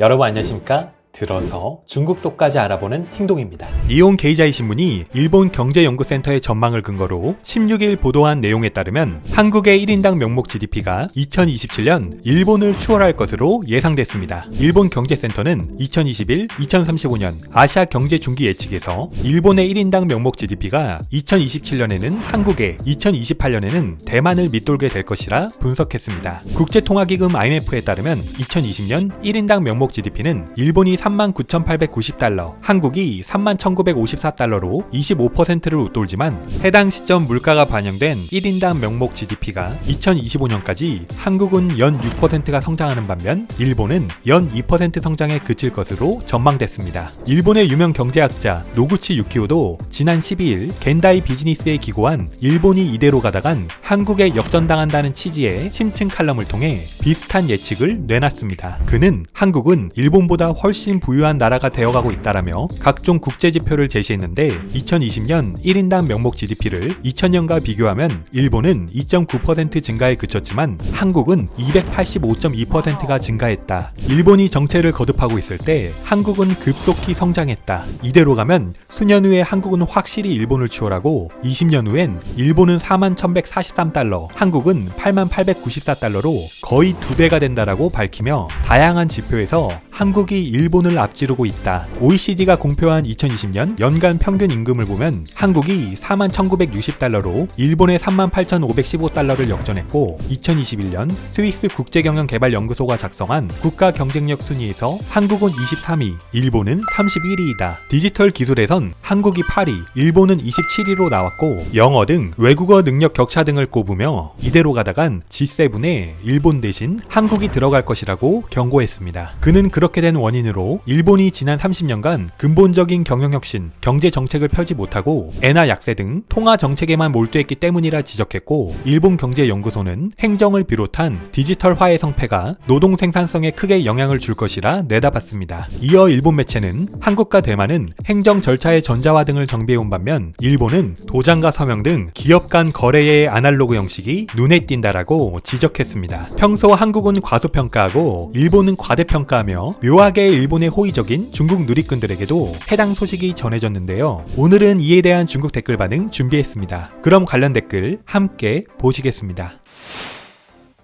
여러분 안녕하십니까? 들어서 중국 속까지 알아보는 팅동입니다. 니온 게이자이 신문이 일본 경제연구센터의 전망을 근거로 16일 보도한 내용에 따르면 한국의 1인당 명목 GDP가 2027년 일본을 추월할 것으로 예상됐습니다. 일본 경제센터는 2021-2035년 아시아 경제 중기 예측에서 일본의 1인당 명목 GDP가 2027년에는 한국에, 2028년에는 대만을 밑돌게 될 것이라 분석했습니다. 국제통화기금 IMF에 따르면 2020년 1인당 명목 GDP는 일본이 39,890달러, 한국이 31,954달러로 25%를 웃돌지만 해당 시점 물가가 반영된 1인당 명목 GDP가 2025년까지 한국은 연 6%가 성장하는 반면 일본은 연 2% 성장에 그칠 것으로 전망됐습니다. 일본의 유명 경제학자 노구치 유키오도 지난 12일 겐다이 비즈니스에 기고한 일본이 이대로 가다간 한국에 역전당한다는 취지의 심층 칼럼을 통해 비슷한 예측을 내놨습니다. 그는 한국은 일본보다 훨씬 부유한 나라가 되어가고 있다라며 각종 국제지표를 제시했는데 2020년 1인당 명목 GDP를 2000년과 비교하면 일본은 2.9% 증가에 그쳤지만 한국은 285.2%가 증가했다. 일본이 정체를 거듭하고 있을 때 한국은 급속히 성장했다. 이대로 가면 수년 후에 한국은 확실히 일본을 추월하고 20년 후엔 일본은 41,143달러, 한국은 88,894달러로 거의 2배가 된다라고 밝히며 다양한 지표에서 한국이 일본을 앞지르고 있다. OECD가 공표한 2020년 연간 평균 임금을 보면 한국이 41,960달러로 일본의 38,515달러를 역전했고 2021년 스위스 국제경영개발연구소가 작성한 국가 경쟁력 순위에서 한국은 23위, 일본은 31위이다. 디지털 기술에선 한국이 8위, 일본은 27위로 나왔고 영어 등 외국어 능력 격차 등을 꼽으며 이대로 가다간 G7에 일본 대신 한국이 들어갈 것이라고 경고했습니다. 그는 그렇게 된 원인으로 일본이 지난 30년간 근본적인 경영혁신, 경제정책을 펴지 못하고 엔화 약세 등 통화정책에만 몰두했기 때문이라 지적했고 일본 경제연구소는 행정을 비롯한 디지털화의 성패가 노동 생산성에 크게 영향을 줄 것이라 내다봤습니다. 이어 일본 매체는 한국과 대만은 행정 절차의 전자화 등을 정비해온 반면 일본은 도장과 서명 등 기업 간 거래의 아날로그 형식이 눈에 띈다라고 지적했습니다. 평소 한국은 과소평가하고 일본은 과대평가하며 묘하게 일본의 호의적인 중국 누리꾼들에게도 해당 소식이 전해졌는데요. 오늘은 이에 대한 중국 댓글 반응 준비했습니다. 그럼 관련 댓글 함께 보시겠습니다.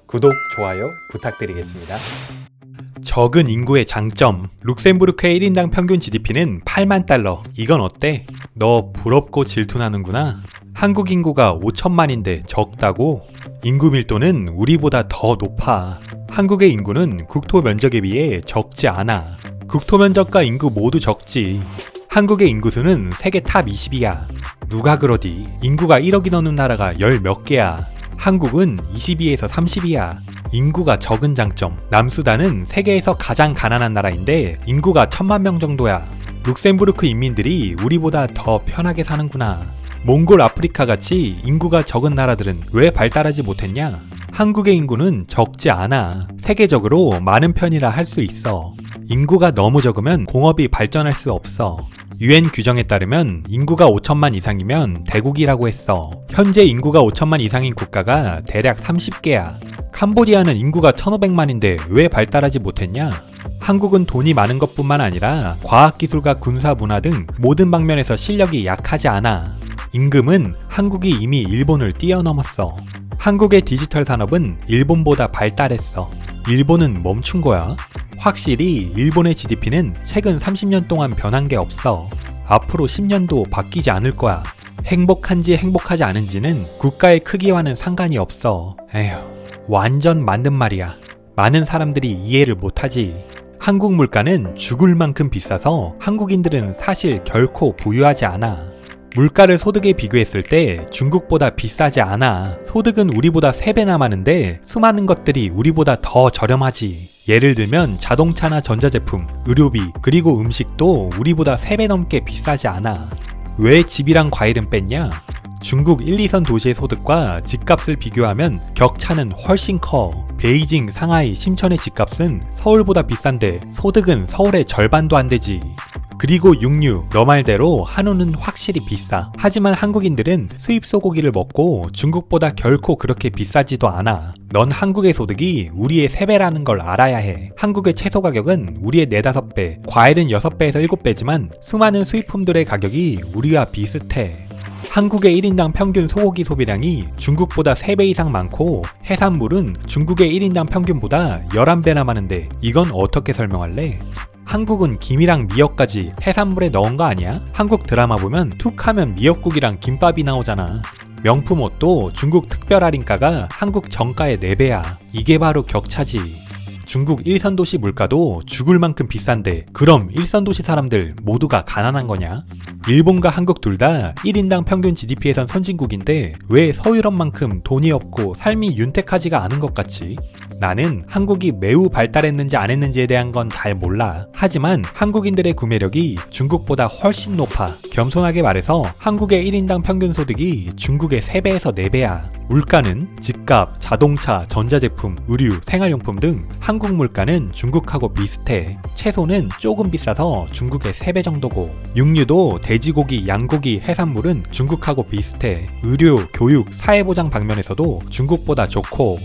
구독, 좋아요 부탁드리겠습니다. 적은 인구의 장점. 룩셈부르크의 1인당 평균 GDP는 8만 달러. 이건 어때? 너 부럽고 질투나는구나. 한국 인구가 5천만인데 적다고? 인구 밀도는 우리보다 더 높아. 한국의 인구는 국토 면적에 비해 적지 않아. 국토 면적과 인구 모두 적지. 한국의 인구수는 세계 탑 20이야. 누가 그러디? 인구가 1억이 넘는 나라가 열 몇 개야. 한국은 22에서 30이야. 인구가 적은 장점. 남수단은 세계에서 가장 가난한 나라인데 인구가 1,000만 명 정도야. 룩셈부르크 인민들이 우리보다 더 편하게 사는구나. 몽골, 아프리카 같이 인구가 적은 나라들은 왜 발달하지 못했냐? 한국의 인구는 적지 않아. 세계적으로 많은 편이라 할 수 있어. 인구가 너무 적으면 공업이 발전할 수 없어. UN 규정에 따르면 인구가 5천만 이상이면 대국이라고 했어. 현재 인구가 5천만 이상인 국가가 대략 30개야. 캄보디아는 인구가 1,500만인데 왜 발달하지 못했냐? 한국은 돈이 많은 것뿐만 아니라 과학기술과 군사 문화 등 모든 방면에서 실력이 약하지 않아. 임금은 한국이 이미 일본을 뛰어넘었어. 한국의 디지털 산업은 일본보다 발달했어. 일본은 멈춘 거야. 확실히 일본의 GDP는 최근 30년 동안 변한 게 없어. 앞으로 10년도 바뀌지 않을 거야. 행복한지 행복하지 않은지는 국가의 크기와는 상관이 없어. 에휴, 완전 맞는 말이야. 많은 사람들이 이해를 못하지. 한국 물가는 죽을 만큼 비싸서 한국인들은 사실 결코 부유하지 않아. 물가를 소득에 비교했을 때 중국보다 비싸지 않아. 소득은 우리보다 3배나 많은데 수많은 것들이 우리보다 더 저렴하지. 예를 들면 자동차나 전자제품, 의료비, 그리고 음식도 우리보다 3배 넘게 비싸지 않아. 왜 집이랑 과일은 뺐냐? 중국 1, 2선 도시의 소득과 집값을 비교하면 격차는 훨씬 커. 베이징, 상하이, 심천의 집값은 서울보다 비싼데 소득은 서울의 절반도 안 되지. 그리고 육류, 너 말대로 한우는 확실히 비싸. 하지만 한국인들은 수입 소고기를 먹고 중국보다 결코 그렇게 비싸지도 않아. 넌 한국의 소득이 우리의 3배라는 걸 알아야 해. 한국의 채소 가격은 우리의 4, 5배, 과일은 6배에서 7배지만 수많은 수입품들의 가격이 우리와 비슷해. 한국의 1인당 평균 소고기 소비량이 중국보다 3배 이상 많고 해산물은 중국의 1인당 평균보다 11배나 많은데 이건 어떻게 설명할래? 한국은 김이랑 미역까지 해산물에 넣은 거 아니야? 한국 드라마 보면 툭 하면 미역국이랑 김밥이 나오잖아. 명품 옷도 중국 특별 할인가가 한국 정가의 4배야. 이게 바로 격차지. 중국 1선 도시 물가도 죽을 만큼 비싼데 그럼 1선 도시 사람들 모두가 가난한 거냐? 일본과 한국 둘 다 1인당 평균 GDP에선 선진국인데 왜 서유럽만큼 돈이 없고 삶이 윤택하지가 않은 것 같지? 나는 한국이 매우 발달했는지 안 했는지에 대한 건 잘 몰라. 하지만 한국인들의 구매력이 중국보다 훨씬 높아. 겸손하게 말해서 한국의 1인당 평균 소득이 중국의 3배에서 4배야. 물가는 집값, 자동차, 전자제품, 의류, 생활용품 등 한국 물가는 중국하고 비슷해. 채소는 조금 비싸서 중국의 3배 정도고 육류도 돼지고기, 양고기, 해산물은 중국하고 비슷해. 의료, 교육, 사회보장 방면에서도 중국보다 좋고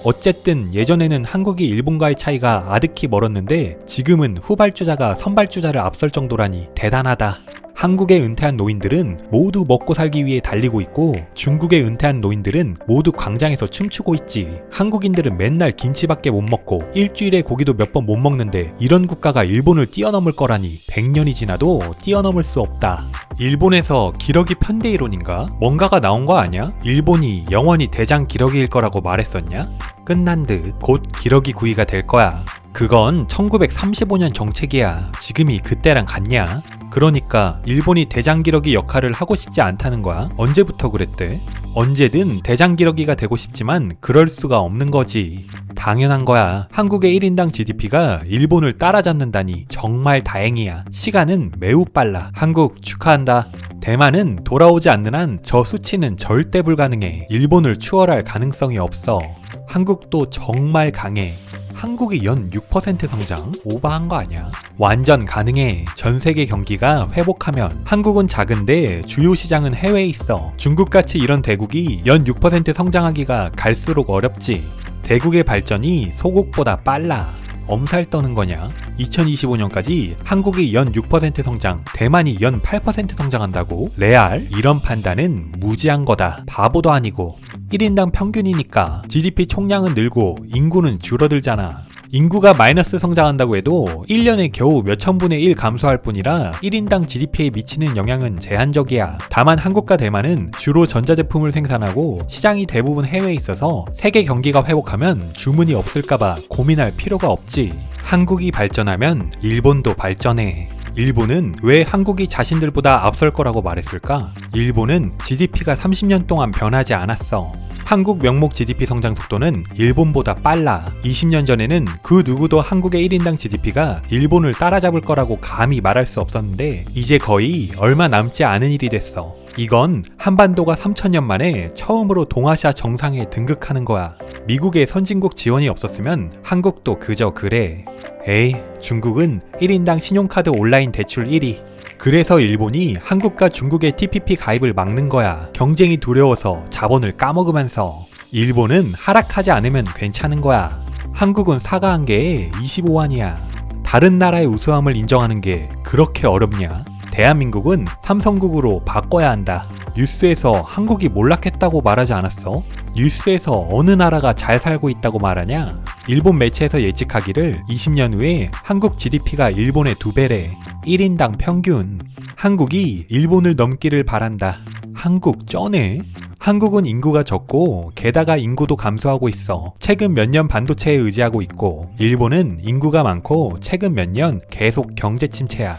어쨌든 예전에는 한국이 일본과의 차이가 아득히 멀었는데 지금은 후발주자가 선발주자를 앞설 정도라니 대단하다. 한국의 은퇴한 노인들은 모두 먹고 살기 위해 달리고 있고 중국의 은퇴한 노인들은 모두 광장에서 춤추고 있지. 한국인들은 맨날 김치밖에 못 먹고 일주일에 고기도 몇 번 못 먹는데 이런 국가가 일본을 뛰어넘을 거라니 100년이 지나도 뛰어넘을 수 없다. 일본에서 기러기 편대 이론인가? 뭔가가 나온 거 아냐? 일본이 영원히 대장 기러기일 거라고 말했었냐? 끝난 듯 곧 기러기 구이가 될 거야. 그건 1935년 정책이야. 지금이 그때랑 같냐? 그러니까 일본이 대장기러기 역할을 하고 싶지 않다는 거야. 언제부터 그랬대? 언제든 대장기러기가 되고 싶지만 그럴 수가 없는 거지. 당연한 거야. 한국의 1인당 GDP가 일본을 따라잡는다니 정말 다행이야. 시간은 매우 빨라. 한국 축하한다. 대만은 돌아오지 않는 한 저 수치는 절대 불가능해. 일본을 추월할 가능성이 없어. 한국도 정말 강해. 한국이 연 6% 성장? 오버한 거 아니야? 완전 가능해. 전 세계 경기가 회복하면. 한국은 작은데 주요 시장은 해외에 있어. 중국같이 이런 대국이 연 6% 성장하기가 갈수록 어렵지. 대국의 발전이 소국보다 빨라. 엄살 떠는 거냐? 2025년까지 한국이 연 6% 성장, 대만이 연 8% 성장한다고? 레알? 이런 판단은 무지한 거다. 바보도 아니고. 1인당 평균이니까 GDP 총량은 늘고 인구는 줄어들잖아. 인구가 마이너스 성장한다고 해도 1년에 겨우 몇천분의 1 감소할 뿐이라 1인당 GDP에 미치는 영향은 제한적이야. 다만 한국과 대만은 주로 전자제품을 생산하고 시장이 대부분 해외에 있어서 세계 경기가 회복하면 주문이 없을까봐 고민할 필요가 없지. 한국이 발전하면 일본도 발전해. 일본은 왜 한국이 자신들보다 앞설 거라고 말했을까? 일본은 GDP가 30년 동안 변하지 않았어. 한국 명목 GDP 성장 속도는 일본보다 빨라. 20년 전에는 그 누구도 한국의 1인당 GDP가 일본을 따라잡을 거라고 감히 말할 수 없었는데 이제 거의 얼마 남지 않은 일이 됐어. 이건 한반도가 3000년 만에 처음으로 동아시아 정상에 등극하는 거야. 미국의 선진국 지원이 없었으면 한국도 그저 그래. 에이, 중국은 1인당 신용카드 온라인 대출 1위. 그래서 일본이 한국과 중국의 TPP 가입을 막는 거야. 경쟁이 두려워서 자본을 까먹으면서. 일본은 하락하지 않으면 괜찮은 거야. 한국은 사과 한 개에 25원이야. 다른 나라의 우수함을 인정하는 게 그렇게 어렵냐? 대한민국은 삼성국으로 바꿔야 한다. 뉴스에서 한국이 몰락했다고 말하지 않았어? 뉴스에서 어느 나라가 잘 살고 있다고 말하냐? 일본 매체에서 예측하기를 20년 후에 한국 GDP가 일본의 2배래. 1인당 평균. 한국이 일본을 넘기를 바란다. 한국 쩌네? 한국은 인구가 적고 게다가 인구도 감소하고 있어. 최근 몇 년 반도체에 의지하고 있고 일본은 인구가 많고 최근 몇 년 계속 경제 침체야.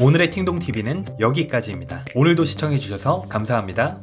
오늘의 팅동TV는 여기까지입니다. 오늘도 시청해주셔서 감사합니다.